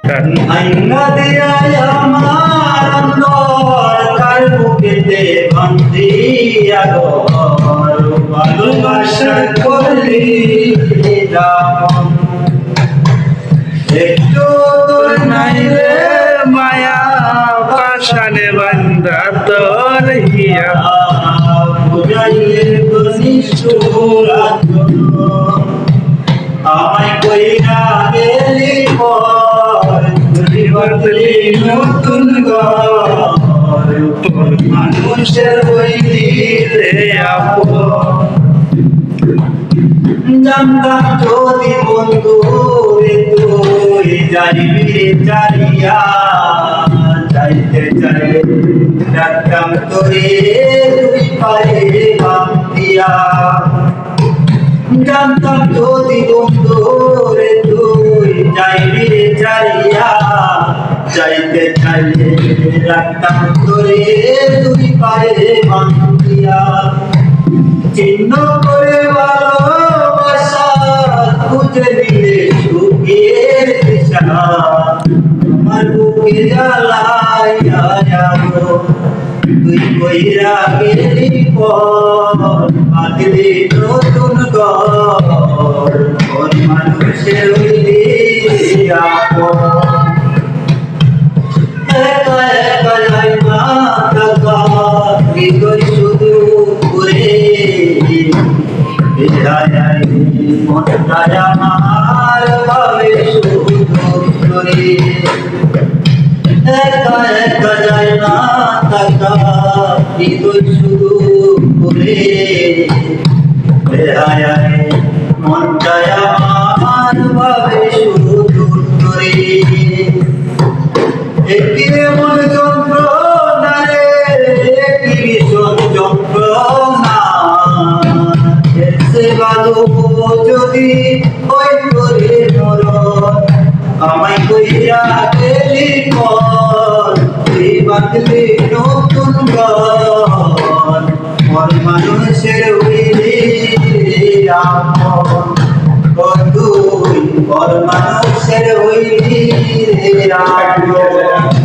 ভাঙা দিয়ায় আমার অন্তর কার বুকেতে ভান্দিয়া ঘর ভালোবাসার করলি দামন একটু তোর নাই রে মায়া পাশানে বান্ধা তোর হিয়া বুঝাইলে তো নিষ্ঠুর আমায় কইরা গেলি পর তুই বদলি নতুন ঘর মানুষের হইলি রে আপন জানতাম যদি বন্ধু রে তুই যাইবি চারিয়া যাইতে চাইলে ডাকতাম তোরে তুই পারে ভান্দিয়া জানতাম যদি বন্ধু রে তুই যাইবি রে চারিয়া যাইতে চাইলে ডাকতাম তোরে তুই পারে ভান্দিয়া চিহ্ন করে ভালোবাসা খুঁজে দিলে সুখের দিশা আমার বুকে জ্বালাইয়া যাবো তুই কইরা গেলি পর বাঁধলি নতুন ঘর কোন মানুষের হইলি আপন একা একা যাই না টাকা হৃদয় শুধু ঘুরে মনটায় আমার ভাবে শুধু করে একা একা যায় না টাকা হৃদয় শুধু ঘুরে মনটায় আমার ভাবে শুধু করে একটি মন যন্ত্রণা রে একটি ভীষণ যন্ত্রণা সে বাদু যদি ওই করে মরণ আমায় কইরা গেলি পর তুই বাঁধলি নতুন ঘর মন মানুষের হইলি আপন তুই পর মানুষের হইলি আপন